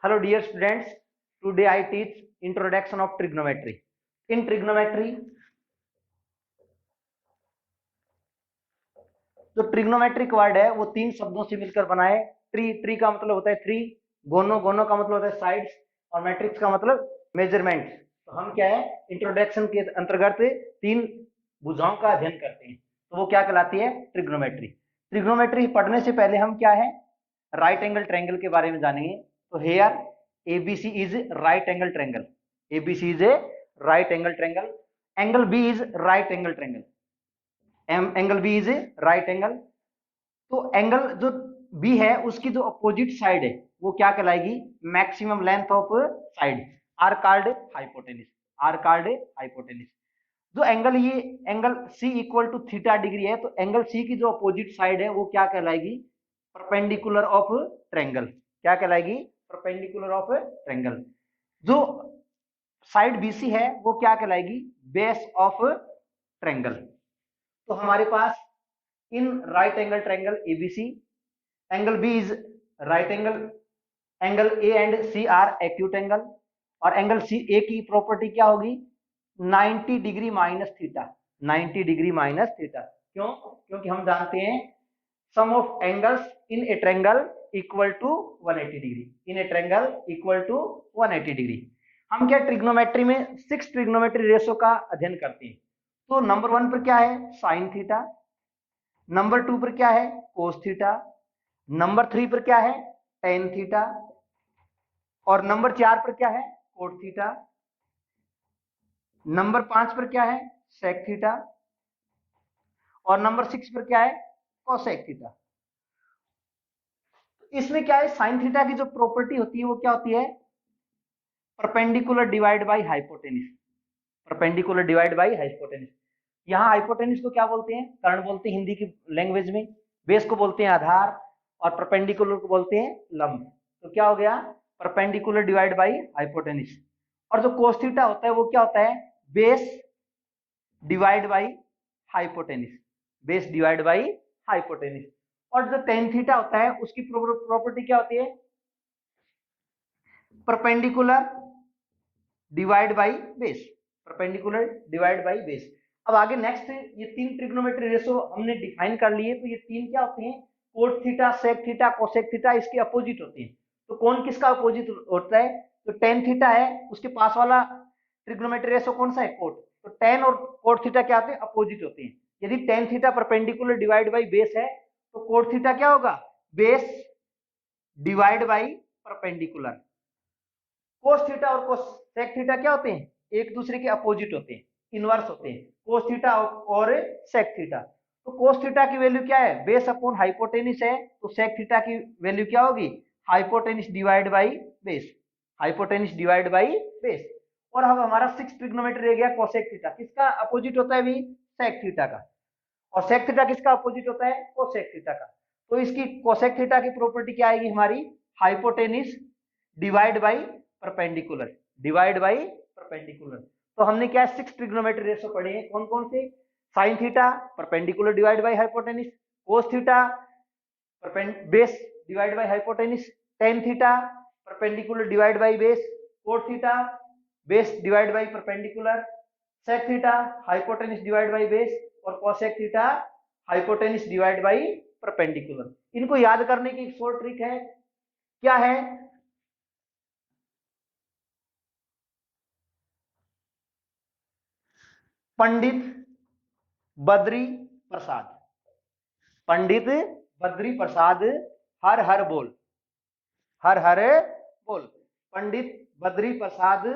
Hello dear students, today I teach introduction of trigonometry. In trigonometry, जो trigonometric word है वो तीन शब्दों से मिलकर बना है। ट्री का मतलब होता है थ्री, गोनो का मतलब होता है साइड्स, और मैट्रिक्स का मतलब मेजरमेंट। तो हम क्या है, इंट्रोडक्शन के अंतर्गत तीन भुजाओं का अध्ययन करते हैं, तो वो क्या कहलाती है, ट्रिग्नोमेट्री। ट्रिग्नोमेट्री पढ़ने से पहले हम क्या है, राइट एंगल ट्रायंगल के बारे में जानेंगे। तो here ABC is right angle triangle, ABC is a right angle triangle, angle B is right angle triangle, angle B is right angle. तो एंगल जो बी है उसकी जो अपोजिट साइड है वो क्या कहलाएगी, maximum length of side, are called hypotenuse, are called hypotenuse. जो एंगल ये angle C equal to theta degree है, तो एंगल सी की जो अपोजिट साइड है वो क्या कहलाएगी, परपेंडिकुलर ऑफ ट्रायंगल। क्या कहलाएगी, परपेंडिकुलर ऑफ ट्रायंगल। जो साइड बीसी है वो क्या कहलाएगी, बेस ऑफ ट्रायंगल। तो हमारे पास in right angle triangle ABC, angle B is right angle, angle A and C are acute angle, और एंगल सी ए की प्रॉपर्टी क्या होगी, 90 degree minus theta, 90 degree minus theta. क्यों, क्योंकि हम जानते हैं sum of angles in a triangle equal to 180 degree, in a triangle equal to 180 degree. हम क्या ट्रिग्नोमेट्री में 6 ट्रिग्नोमेट्री रेशो का अध्ययन करते हैं। तो नंबर 1 पर क्या है, साइन थीटा, नंबर 2 पर क्या है, कोस थीटा, नंबर 3 पर क्या है, टेन थीटा, और नंबर 4 पर क्या है, कोट थीटा, नंबर 5 पर क्या है, सेक थीटा, और नंबर 6 पर क्या है, कोसेक थीटा। इसमें क्या है, साइन थीटा की जो प्रॉपर्टी होती है वो क्या होती है, perpendicular divide bye hypotenuse, perpendicular divide bye hypotenuse. यहाँ हाइपोटेनिस को क्या बोलते हैं, कर्ण बोलते हैं हिंदी की लैंग्वेज में, बेस को बोलते हैं आधार, और परपेंडिकुलर को बोलते हैं लंब। तो क्या हो गया, परपेंडिकुलर डिवाइड बाय हाइपोटेनिस। और जो कोस थीटा होता है वो क्या होता है, base divide by hypotenuse, base divide by hypotenuse. और जो टेन थीटा होता है उसकी प्रॉपर्टी क्या होती है, perpendicular divide by base, perpendicular divide by base. अब आगे नेक्स्ट, ये तीन ट्रिग्नोमेट्री रेशो हमने डिफाइन कर लिए। तो ये तीन क्या होते हैं, cot theta, sec theta, cosec theta, इसके अपोजिट होते हैं। तो कौन किसका अपोजिट होता है, तो टेन थीटा है उसके पास वाला ट्रिग्नोमेट्री रेशो कौन सा है, कोट। तो टेन और कोट थीटा क्या होते हैं, अपोजिट होते हैं। यदि ten theta perpendicular divide by base है तो कोट थीटा क्या होगा, base divide by perpendicular. Cos theta और कोसेक थीटा क्या होते हैं, एक दूसरे के अपोजिट होते हैं, इनवर्स होते हैं, कोस थीटा और सेक थीटा। तो कोस थीटा की वैल्यू क्या है, बेस अपॉन हाइपोटेनिस है, तो सेक थीटा की वैल्यू क्या होगी, hypotenuse divide by base, hypotenuse divide by base. और अब हमारा 6 ट्रिग्नोमेट्री रह गया कोसेक थीटा, किसका अपोजिट होता है भी, सेक थीटा का। और सेक थीटा किसका अपोजिट होता है, कोसेक थीटा का। तो इसकी कोसेक थीटा की प्रॉपर्टी क्या आएगी हमारी, hypotenuse divide by perpendicular, divide by perpendicular. तो हमने क्या 6 ट्रिग्नोमेट्री रेशो पढ़े हैं, कौन कौन से, sine theta perpendicular divide by hypotenuse, cos theta base divide by hypotenuse, tan theta perpendicular divide by base, cot theta base divide by perpendicular, sec theta hypotenuse divide by base, और cosec theta hypotenuse divide by perpendicular. इनको याद करने की एक short trick है, क्या है, पंडित बद्री प्रसाद, पंडित बद्री प्रसाद हर हर बोल, हर हर बोल, पंडित बद्री प्रसाद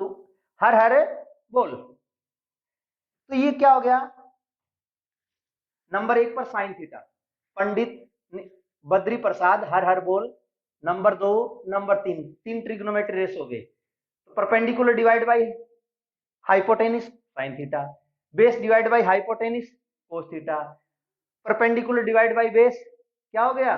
तो हर हर बोल। तो ये क्या हो गया, नंबर 1 पर साइन थीटा, पंडित बद्री प्रसाद हर हर बोल, नंबर 2, नंबर 3, तीन ट्रिग्नोमेट्री रेस हो गए। तो perpendicular divide by hypotenuse sine theta, base divide by hypotenuse cos theta, perpendicular divide by base क्या हो गया,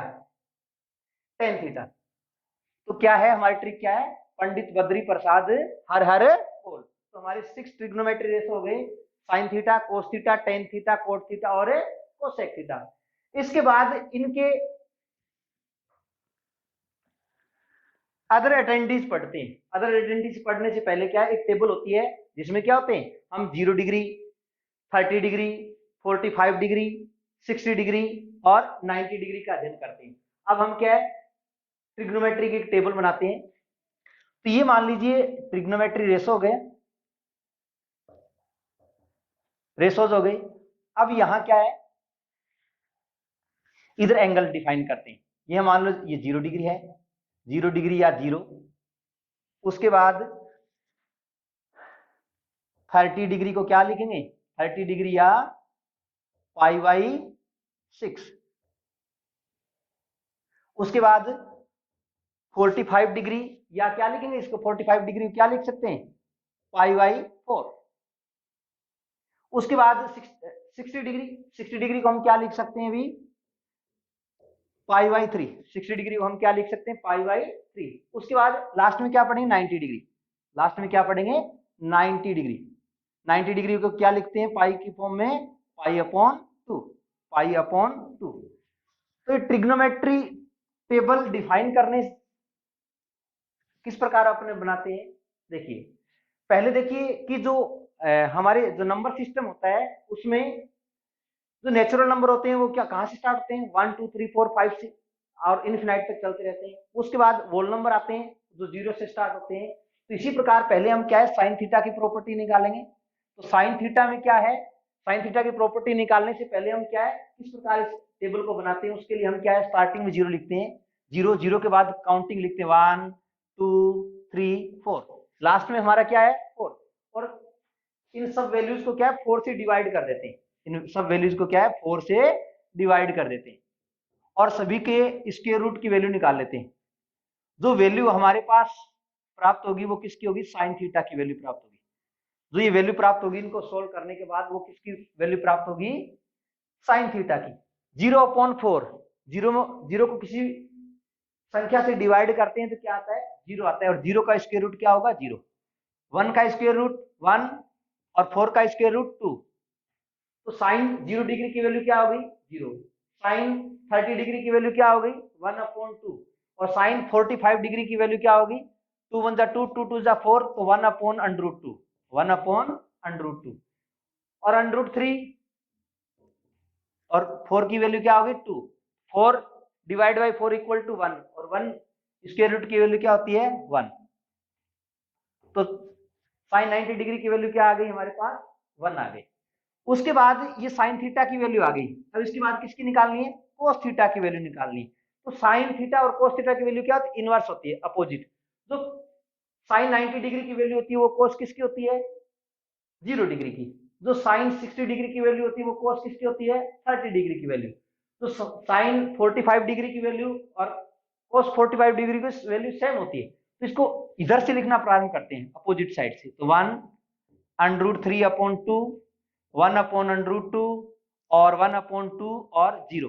टेन थीटा। तो क्या है हमारी ट्रिक, क्या है, पंडित बद्री प्रसाद हर हर बोल। तो हमारे 6 ट्रिग्नोमेट्री रेस हो गए, sine theta, cos theta, tan theta, cot theta और कोसेक थीटा। इसके बाद इनके अदर अटेंडीज पढ़ते हैं। अदर अटेंडीज पढ़ने से पहले क्या है, एक टेबल होती है जिसमें क्या होते हैं, हम 0 डिग्री, 30 डिग्री, 45 डिग्री, 60 डिग्री और 90 डिग्री का अध्ययन करते हैं। अब हम क्या है, ट्रिग्नोमेट्री की एक टेबल बनाते हैं। तो ये मान लीजिए ट्रिग्नोमेट्री रेशो हो गए, रेशोज हो गई। अब यहां क्या है, इधर एंगल डिफाइन करते हैं। ये मान लो ये 0 डिग्री है, 0 डिग्री या 0, उसके बाद 30 डिग्री को क्या लिखेंगे, 30 डिग्री या π/6। उसके बाद 45 डिग्री या क्या लिखेंगे इसको, 45 डिग्री क्या लिख सकते हैं, π/4। उसके बाद 60 डिग्री, 60 डिग्री को हम क्या लिख सकते हैं अभी, π/3। 60 डिग्री को हम क्या लिख सकते हैं, π/3। उसके बाद लास्ट में क्या पढ़ेंगे, 90 डिग्री। लास्ट में क्या पढ़ेंगे, 90 डिग्री। 90 डिग्री को क्या लिखते हैं, पाई की फॉर्म में, π/2, π/2। तो ट्रिग्नोमेट्री टेबल डिफाइन करने किस प्रकार अपने बनाते हैं, देखिए पहले देखिए कि जो हमारे जो नंबर सिस्टम होता है उसमें जो नेचुरल नंबर होते हैं वो क्या कहां से स्टार्ट होते हैं, 1 2 3 4 5 6 और इनफिनाइट तक चलते रहते हैं। उसके बाद होल नंबर आते हैं जो 0 से स्टार्ट होते हैं। तो इसी प्रकार पहले हम क्या है, साइन थीटा की प्रॉपर्टी निकालेंगे। तो साइन थीटा में क्या है, साइन थीटा की प्रॉपर्टी निकालने से पहले हम क्या है, किस प्रकार इस टेबल को बनाते हैं, उसके लिए हम क्या है, स्टार्टिंग में 0 लिखते हैं, 0 0 के बाद काउंटिंग लिखते हैं 1 2 3 4, लास्ट में हमारा क्या है 4। और इन सब वैल्यूज को क्या है 4 से डिवाइड कर देते हैं, इन सब वैल्यूज को क्या है 4 से डिवाइड कर देते हैं और सभी के स्क्वायर रूट की वैल्यू निकाल लेते हैं। जो वैल्यू हमारे पास प्राप्त होगी वो किसकी होगी, साइन थीटा की वैल्यू प्राप्त होगी। जो ये वैल्यू प्राप्त होगी इनको सोल्व करने के बाद वो किसकी वैल्यू प्राप्त होगी, साइन थीटा की। 0/4, 0 को किसी संख्या से डिवाइड करते हैं तो क्या आता है, 0 आता है। और 0 का स्क्वायर रूट क्या होगा, 0। 1 का स्क्वायर रूट 1 और 4 का स्क्वायर रूट 2। तो साइन 0 डिग्री की वैल्यू क्या हो गई, 0। साइन 30 डिग्री की वैल्यू क्या हो गई, 1/2। और साइन 45 डिग्री की वैल्यू क्या होगी, 2 1 2 2 2 4, तो 1/√2, 1/√2। और √3 और 4 की वैल्यू क्या होगी, 2। 4 डिवाइड बाई 4 इक्वल टू 1 और 1 स्क्वायर रूट की वैल्यू क्या होती है, 1। तो साइन 90 डिग्री की वैल्यू क्या आ गई हमारे पास, 1 आ गई। उसके बाद ये साइन थीटा की वैल्यू आ गई। अब इसके बाद किसकी निकालनी है, कोस थीटा की वैल्यू निकालनी है। तो साइन थीटा और कोस थीटा की वैल्यू क्या होती है, इनवर्स होती है, अपोजिट। जो साइन 90 डिग्री की वैल्यू होती है वो कोस किसकी होती है, 0 डिग्री की। जो साइन 60 डिग्री की वैल्यू होती है वो कोस किसकी होती है, 30 डिग्री की वैल्यू। तो साइन 45 डिग्री की वैल्यू और कोस 45 डिग्री की वैल्यू सेम होती है। तो इसको इधर से लिखना प्रारंभ करते हैं, अपोजिट साइड से। तो 1√3/2, 1/√2 और 1/2 और 0।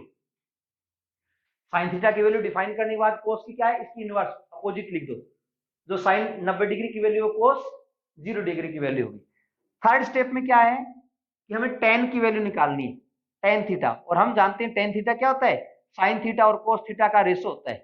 साइन थीटा की वैल्यू डिफाइन करने के बाद कोस की क्या है, इसकी इनवर्स अपोजिट लिख दो। जो साइन 90 डिग्री की वैल्यू है कोस 0 डिग्री की वैल्यू होगी। थर्ड स्टेप में क्या है कि हमें टेन की वैल्यू निकालनी है, टेन थीटा। और हम जानते हैं टेन थीटा क्या होता है, साइन थीटा और कोस थीटा का रेशो होता है,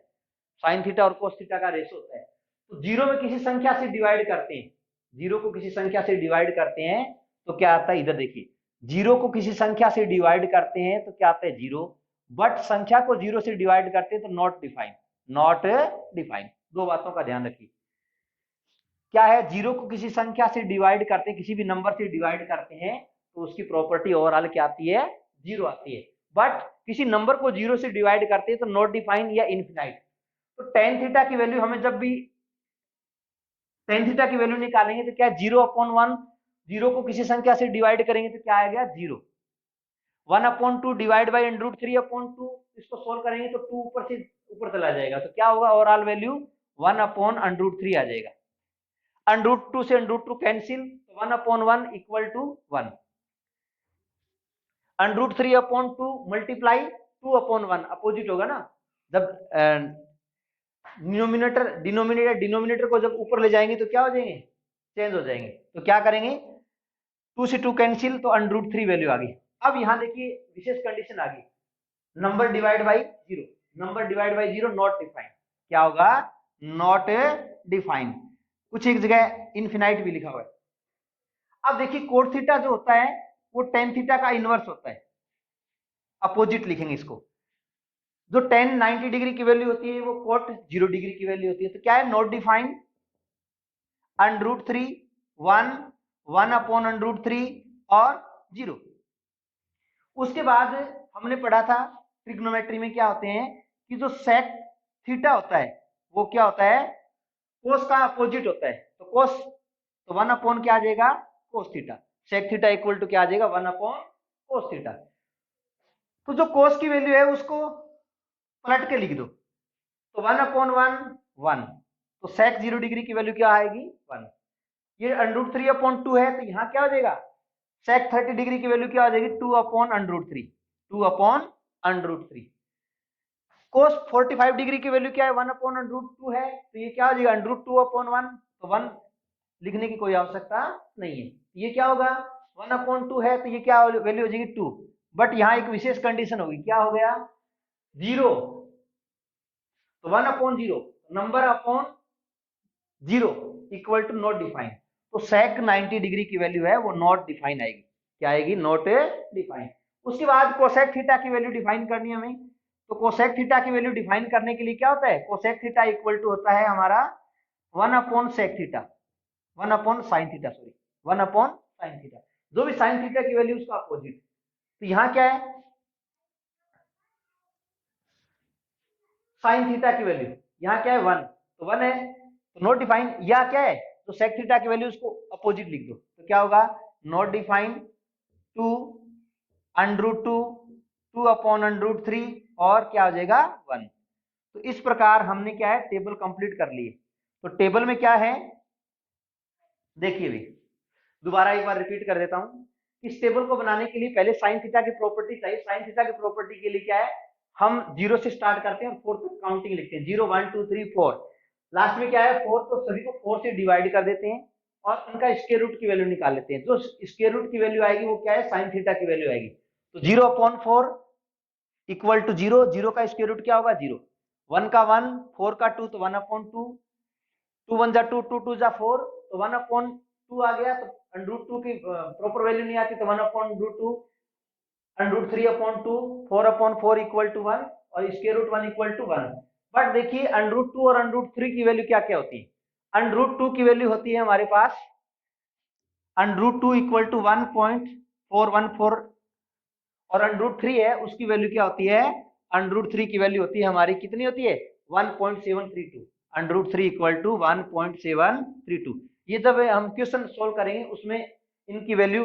साइन थीटा और कोस थीटा का रेशो होता है। तो 0 में किसी संख्या से डिवाइड करते हैं, 0 को किसी संख्या से डिवाइड करते हैं तो क्या आता है, इधर देखिए 0 को किसी संख्या से डिवाइड करते हैं तो क्या आता है 0, बट संख्या को 0 से डिवाइड करते हैं तो नॉट डिफाइन, नॉट डिफाइन। दो बातों का ध्यान रखिए, क्या है, 0 को किसी संख्या से डिवाइड करते हैं, किसी भी नंबर से डिवाइड करते हैं तो उसकी प्रॉपर्टी ओवरऑल क्या आती है, 0 आती है। बट किसी नंबर को 0 से डिवाइड करते हैं तो नॉट डिफाइन या इनफिनाइट। तो टेन थीटा की वैल्यू हमें जब भी टेन थीटा की वैल्यू निकालेंगे तो क्या है, 0/1, 0 को किसी संख्या से डिवाइड करेंगे तो क्या आएगा 0। 1/2 डिवाइड बाई √3/2, इसको सोल्व करेंगे तो 2 ऊपर से ऊपर चला जाएगा तो क्या होगा, ओवरऑल वैल्यू 1/√3 आ जाएगा। √2 से √2 cancel, 1/1 equal to 1। √3/2 multiply 2/1, opposite होगा ना। जब डिनोमिनेटर को जब ऊपर ले जाएंगे तो क्या हो जाएंगे, चेंज हो जाएंगे। तो क्या करेंगे, 2 से 2 कैंसिल, तो √3 वैल्यू आ गई। अब यहां देखिए विशेष कंडीशन आ गई, number divide by 0, number divide by 0 not defined. क्या होगा, नॉट डिफाइन, कुछ एक जगह इनफिनाइट भी लिखा हुआ है। अब देखिए कोट थीटा जो होता है वो टेन थीटा का इनवर्स होता है, अपोजिट लिखेंगे इसको। जो टेन 90 डिग्री की वैल्यू होती है वो कोट 0 डिग्री की वैल्यू होती है। तो क्या है, नॉट डिफाइन, √3, 1, 1/√3 और 0। उसके बाद हमने पढ़ा था ट्रिग्नोमेट्री में क्या होते हैं कि जो सेक थीटा होता है वो क्या होता है, कोस का अपोजिट होता है। तो कोस, तो 1 क्या आ जाएगा, cos theta. Sec theta equal to क्या आ जाएगा, 1/कोस थीटा। तो जो कोस की वैल्यू है उसको पलट के लिख दो, तो 1/1 1, तो सेक 0 डिग्री की वैल्यू क्या आएगी, 1। ये √3/2 है, तो यहाँ क्या हो जाएगा, सेक 30 डिग्री की वैल्यू क्या हो जाएगी, 2/√3, 2/√3। कोस 45 डिग्री की वैल्यू क्या है, 1/√2 है, तो ये क्या हो जाएगा, √2/1। तो 1 लिखने की कोई आवश्यकता नहीं है। ये क्या होगा, 1/2 है, तो ये क्या वैल्यू हो जाएगी, 2। बट यहाँ एक विशेष कंडीशन होगी, क्या हो गया, 0, तो 1/0, number upon 0 equal to not define. तो सेक 90 डिग्री की वैल्यू है वो नॉट डिफाइन आएगी, क्या आएगी, नॉट डिफाइन। उसके बाद कोसेक थीटा की वैल्यू डिफाइन करनी है हमें। तो कोसेक थीटा की वैल्यू डिफाइन करने के लिए क्या होता है, कोसेक थीटा इक्वल टू होता है हमारा 1/सेक थीटा, 1/साइन थीटा, सॉरी 1/साइन थीटा। जो भी साइन थीटा की वैल्यू उसका अपोजिट। तो यहाँ क्या है, साइन थीटा की वैल्यू यहाँ क्या है, 1, तो 1 है, तो नॉट डिफाइन। या क्या है, तो सेक थीटा की वैल्यू उसको अपोजिट लिख दो, तो क्या होगा, नॉट डिफाइन 2 √2, 2/√3 और क्या हो जाएगा, 1। तो इस प्रकार हमने क्या है, टेबल कंप्लीट कर लिए। तो टेबल में क्या है, देखिए भी दोबारा एक बार रिपीट कर देता हूं। इस टेबल को बनाने के लिए पहले साइन थीटा की प्रॉपर्टी चाहिए। साइन थीटा की प्रॉपर्टी के लिए क्या है, हम 0 से स्टार्ट करते हैं और 4 तक काउंटिंग लिखते हैं, 0 1 2 3 4। लास्ट में क्या है 4, तो सभी को 4 से डिवाइड कर देते हैं और उनका स्क्वायर रूट की वैल्यू निकाल लेते हैं। जो स्क्वायर रूट की वैल्यू आएगी वो क्या है, साइन थीटा की वैल्यू आएगी। तो 0/4 इक्वल टू 0, 0 का स्क्वायर रूट क्या होगा, 0, 1 का 1, 4 का 2, तो 1/2, 2 1 जा 2, 2 2 जा 4, तो 1/2 आ गया। तो √2 की प्रॉपर वैल्यू नहीं आती, तो 1/√2, √3/2, 4/4 इक्वल टू 1 और square root 1 equal to 1। But देखिए √2 और √3 की वैल्यू क्या क्या होती है, √2 की वैल्यू होती है हमारे पास √2 इक्वल टू 1.414 और √3 है उसकी वैल्यू क्या होती है, √3 की वैल्यू होती है हमारी, कितनी होती है, 1.732, √3 इक्वल टू 1.732। ये जब हम क्वेश्चन सोल्व करेंगे उसमें इनकी वैल्यू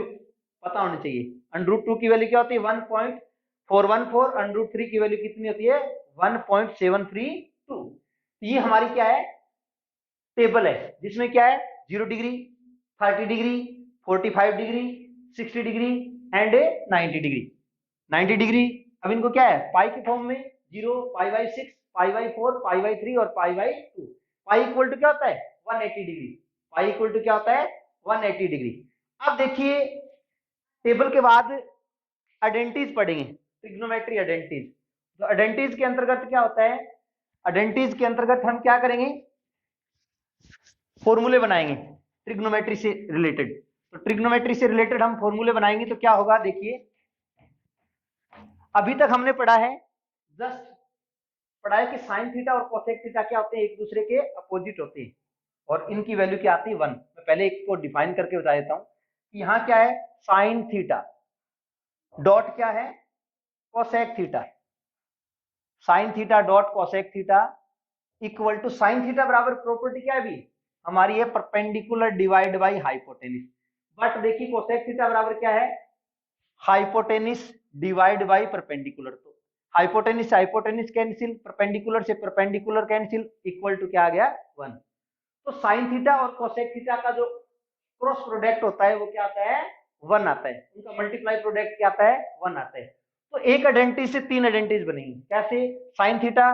पता होनी चाहिए। √2 की वैल्यू क्या होती है, 1.414, √3 की वैल्यू कितनी होती है, 1.732। ये हमारी क्या है, टेबल है जिसमें क्या है 0 degree, 30 degree, 45 degree, 60 degree and 90 degree. 90 degree अब इनको क्या है, पाई के फॉर्म में 0, π/6, π/4, π/3 और π/2। पाई इक्वल टू क्या होता है, 180 डिग्री। पाई इक्वल टू क्या होता है, 180 डिग्री। अब देखिए टेबल के बाद आइडेंटिटीज पढ़ेंगे, ट्रिग्नोमेट्री आइडेंटिटीज। तो आइडेंटिटीज के अंतर्गत क्या होता है, आइडेंटिटीज के अंतर्गत हम क्या करेंगे, फॉर्मूले बनाएंगे ट्रिग्नोमेट्री से रिलेटेड। तो ट्रिग्नोमेट्री से रिलेटेड हम फॉर्मूले बनाएंगे तो क्या होगा, देखिए अभी तक हमने पढ़ा है, जस्ट पढ़ा है कि साइन थीटा और कोसेक थीटा क्या होते हैं, एक दूसरे के अपोजिट होते हैं और इनकी वैल्यू क्या आती है, 1। मैं पहले एक को डिफाइन करके बता देता हूं कि यहाँ क्या है, साइन थीटा डॉट क्या है, cosec theta. Sine theta dot cosec theta equal to, sine theta बराबर प्रॉपर्टी क्या है भी हमारी है, perpendicular divide by hypotenuse. But देखिए कोसेक थीटा बराबर क्या है, हाइपोटेनिस डिवाइड बाई परपेंडिकुलर। तो हाइपोटेनिस से हाइपोटेनिस कैंसिल, परपेंडिकुलर से परपेंडिकुलर कैंसिल, इक्वल टू क्या आ गया, 1। तो साइन थीटा और कोसेक थीटा का जो क्रॉस प्रोडक्ट होता है वो क्या आता है, 1 आता है। उनका मल्टीप्लाई प्रोडक्ट क्या आता है, 1 आता है। तो एक आइडेंटिटी से 3 आइडेंटिटीज बनेंगी, कैसे, साइन थीटा,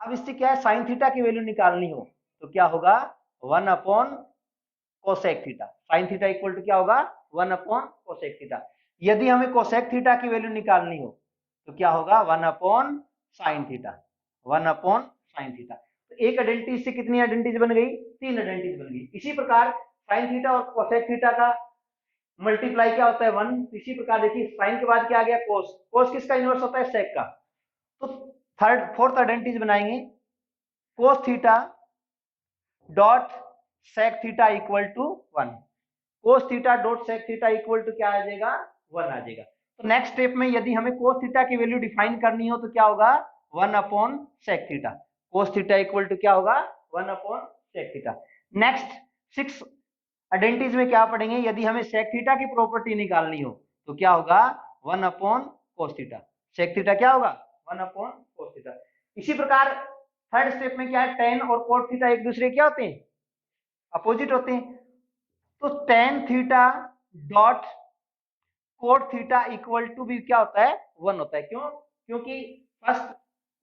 अब इससे क्या है, साइन थीटा की वैल्यू निकालनी हो तो क्या होगा, 1/कोसेक theta. Sine theta equal to क्या होगा, 1/कोसेक थीटा। यदि हमें कोसेक थीटा की वैल्यू निकालनी हो तो क्या होगा, 1/साइन थीटा, 1/साइन थीटा। तो एक आइडेंटिटी से कितनी आइडेंटिटीज बन गई, 3 आइडेंटिटीज बन गई। इसी प्रकार साइन थीटा और कोसेक थीटा का मल्टीप्लाई क्या होता है 1। इसी प्रकार देखिए साइन के बाद क्या आ गया कोस, कोस किसका इनवर्स होता है सेक का। तो फोर्थ आइडेंटिटीज बनाएंगे cos theta dot sec theta equal to 1। Cos theta dot sec theta equal to क्या आ जाएगा 1 आ जाएगा। तो नेक्स्ट स्टेप में यदि हमें कोस थीटा की वैल्यू डिफाइन करनी हो तो क्या होगा 1 upon sec theta. Cos theta equal to क्या होगा 1 upon sec theta. Next 6 identities में क्या पढ़ेंगे, यदि हमें सेक थीटा की प्रॉपर्टी निकालनी हो तो क्या होगा 1 upon cos theta. Sec theta क्या होगा 1 अपॉन कोस थीटा। इसी प्रकार थर्ड स्टेप में क्या है टेन और कोट थीटा एक दूसरे क्या होते हैं अपोजिट होते हैं। तो tan theta dot cot theta equal to भी क्या होता है 1 होता है। क्यों, क्योंकि फर्स्ट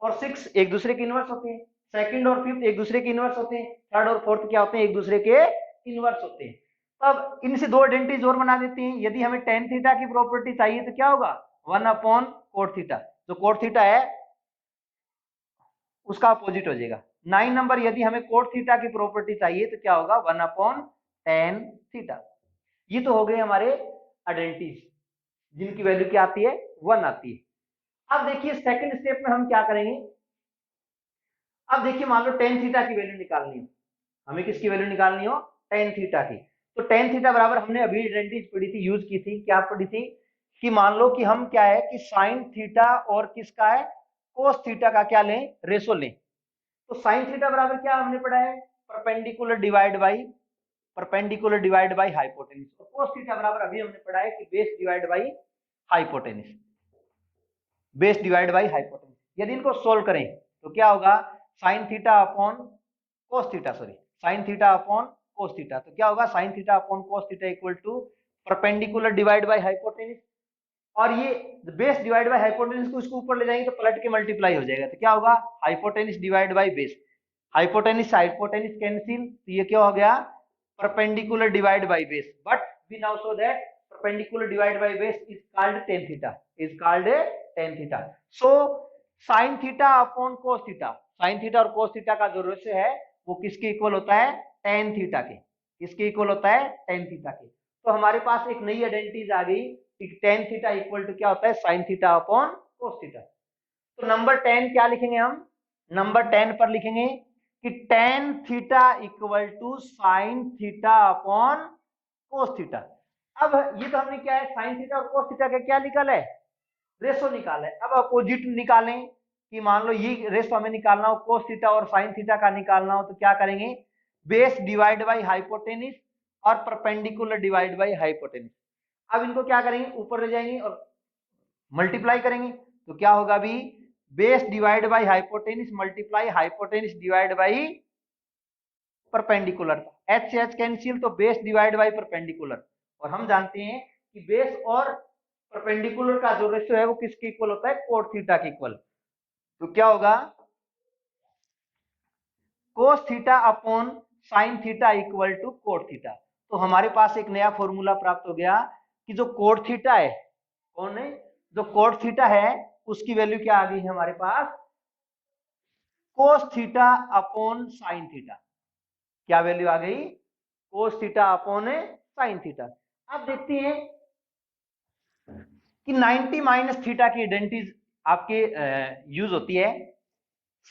और 6 एक दूसरे के इनवर्स होते हैं, सेकंड और फिफ्थ एक दूसरे के इनवर्स होते हैं, थर्ड और फोर्थ क्या होते हैं एक दूसरे के इनवर्स होते हैं। अब इनसे दो आइडेंटिटीज और बना देते हैं। यदि हमें टेन थीटा की प्रॉपर्टी चाहिए तो क्या होगा 1 अपॉन कोट थीटा। जो कोट थीटा है उसका अपोजिट हो जाएगा। 9 नंबर यदि हमें कोट थीटा की प्रॉपर्टी चाहिए तो क्या होगा 1 अपॉन टेन थीटा। ये तो हो गए हमारे आइडेंटिटीज जिनकी वैल्यू क्या आती है 1 आती है। अब देखिए सेकंड स्टेप में हम क्या करेंगे। अब देखिए मान लो टेन थीटा की वैल्यू निकालनी हो, हमें किसकी वैल्यू निकालनी हो टेन थीटा की। तो टेन थीटा बराबर हमने अभी आइडेंटिटीज पढ़ी थी, यूज की थी, क्या पढ़ी थी कि मान लो कि हम क्या है कि साइन थीटा और किसका है कोस थीटा का क्या लें रेशो लें। तो साइन थीटा बराबर क्या हमने पढ़ा है परपेंडिकुलर डिवाइड बाई हाइपोटेन्यूज। और कोस थीटा बराबर अभी हमने पढ़ा है कि base divide by hypotenuse. Base divide by hypotenuse यदि इनको सोल्व करें तो क्या होगा sine theta upon cos theta, sorry sine theta upon cos theta. तो क्या होगा sine theta upon cos theta equal to perpendicular divide by hypotenuse. और ये बेस डिवाइड बाय हाइपोटेन्यूज को इसको ऊपर ले जाएंगे तो पलट के मल्टीप्लाई हो जाएगा। तो क्या होगा hypotenuse divide by base, hypotenuse cancel, तो ये क्या हो गया perpendicular divide by base. But we now show that perpendicular divide by base is called tan theta, is called tan theta. So sin theta upon cos theta, sin theta और cos theta का जो ratio है वो किसके equal होता है tan theta के। किसके इक्वल होता है tan थीटा के। तो हमारे पास एक नई आइडेंटिटीज आ गई tan थीटा इक्वल टू क्या होता है sin theta upon cos theta. तो नंबर 10 क्या लिखेंगे हम, नंबर 10 पर लिखेंगे कि tan theta equal to sin theta upon cos theta. अब ये तो हमने क्या है sin थीटा और cos थीटा का क्या निकाला है रेशो निकाला है। अब अपोजिट निकालें कि मान लो ये रेशो हमें निकालना हो cos थीटा और sin थीटा का निकालना हो तो क्या करेंगे बेस डिवाइड बाई हाइपोटेन्यूज और परपेंडिकुलर डिवाइड बाई हाइपोटेन्यूज। अब इनको क्या करेंगे ऊपर ले जाएंगे और मल्टीप्लाई करेंगे तो क्या होगा अभी base divide by hypotenuse multiply hypotenuse divide by perpendicular. H से एच कैंसिल तो बेस डिवाइड बाई परपेंडिकुलर। और हम जानते हैं कि बेस और परपेंडिकुलर का जो रेशियो है वो किसके इक्वल होता है कोट थीटा के इक्वल। तो क्या होगा cos theta upon sine theta equal to cot theta. तो हमारे पास एक नया फॉर्मूला प्राप्त हो गया कि जो कोट थीटा है कौन है जो कोट थीटा है उसकी वैल्यू क्या आ गई है हमारे पास cos theta upon sine theta. क्या वैल्यू आ गई cos theta upon sine theta. अब देखते हैं कि 90 माइनस थीटा की आइडेंटिटीज आपके यूज होती है।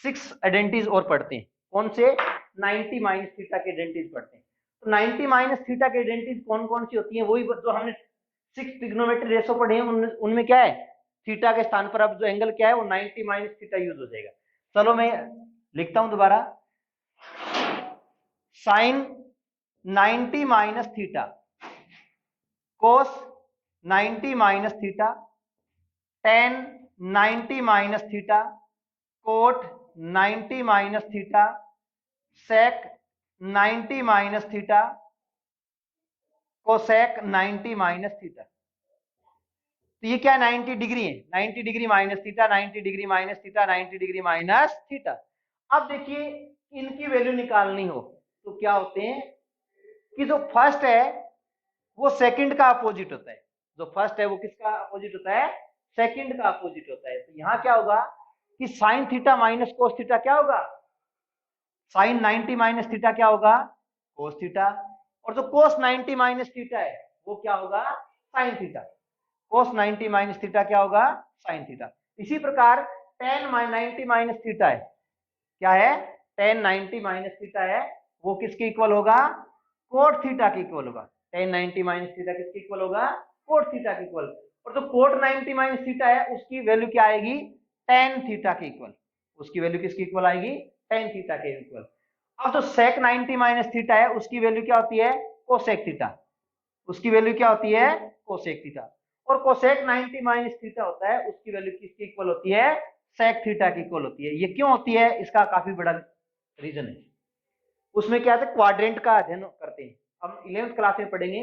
6 आइडेंटिटीज और पढ़ते हैं कौन से 90 माइनस थीटा के आइडेंटिटीज पढ़ते हैं। तो 90 माइनस थीटा के आइडेंटिटीज कौन कौन सी होती हैं वही जो हमने 6 ट्रिग्नोमेट्री रेशो पढ़े हैं उनमें क्या है थीटा के स्थान पर अब जो एंगल क्या है वो 90 माइनस थीटा यूज हो जाएगा। चलो मैं लिखता हूं दोबारा sine 90 minus theta cos 90 minus theta tan 90 minus theta cot 90 minus theta sec 90 minus theta cosec 90 minus theta. तो ये क्या 90 डिग्री है 90 degree minus theta 90 degree minus theta 90 degree minus theta. अब देखिए इनकी वैल्यू निकालनी हो तो क्या होते हैं कि जो फर्स्ट है वो सेकंड का अपोजिट होता है। जो फर्स्ट है वो किसका अपोजिट होता है सेकंड का अपोजिट होता है। तो यहां क्या होगा कि sine theta minus cos theta क्या होगा साइन 90 माइनस थीटा क्या होगा, कोस थीटा, और जो कोस 90 माइनस थीटा है वो क्या होगा, sine theta. Cos 90 minus theta क्या होगा, साइन थीटा। इसी प्रकार टेन 90 माइनस थीटा है, क्या है, टेन 90 माइनस थीटा है, वो किसके इक्वल होगा, कोट थीटा के इक्वल होगा। टेन 90 माइनस थीटा किसके इक्वल होगा, कोट थीटा के इक्वल। और जो कोट 90 माइनस थीटा है उसकी वैल्यू क्या आएगी, टेन थीटा के इक्वल। उसकी वैल्यू किसके इक्वल आएगी, टेन थीटा के इक्वल। अब जो सेक 90 माइनस थीटा है उसकी वैल्यू क्या होती है, कोसेक थीटा। उसकी वैल्यू क्या होती है, कोसेक थीटा। और कोसेक 90 माइनस थीटा होता है, उसकी वैल्यू किसके इक्वल होती है, सेक थीटा की इक्वल होती है। ये क्यों होती है, इसका काफी बड़ा रीजन है। उसमें क्या है, क्वाड्रेंट का अध्ययन करते हैं हम, 11th क्लास में पढ़ेंगे।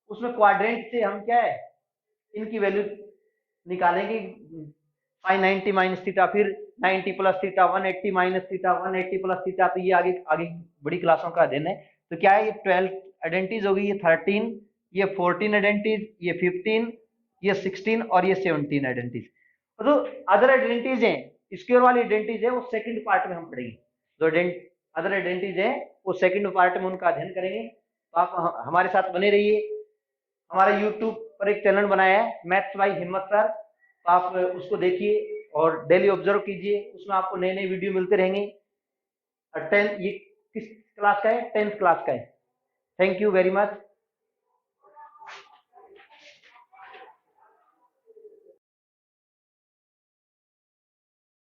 उसमें क्वाड्रेंट से हम क्या है, इनकी वैल्यू निकालेंगे, साइन 90 माइनस थीटा, फिर 90 plus theta, 180 minus theta, 180 plus theta. तो ये आगे आगे बड़ी क्लासों का अध्ययन है। तो क्या है, ये 12 आइडेंटिटीज होगी, ये 13, ये 14 आइडेंटिटीज, ये 15, ये 16 और ये 17 आइडेंटिटीज। तो अदर आइडेंटिटीज हैं, स्क्वायर वाली आइडेंटिटीज है वो सेकंड पार्ट में हम पढ़ेंगे। जो अदर आइडेंटिटीज है वो सेकंड पार्ट में उनका अध्ययन करेंगे। तो आप हमारे साथ बने रहिए। हमारा यूट्यूब पर एक चैनल बनाया है मैथ्स बाय हिम्मत सर, तो आप उसको देखिए और डेली ऑब्जर्व कीजिए, उसमें आपको नए नए वीडियो मिलते रहेंगे। और 10 ये किस क्लास का है, 10th क्लास का है। Thank you very much.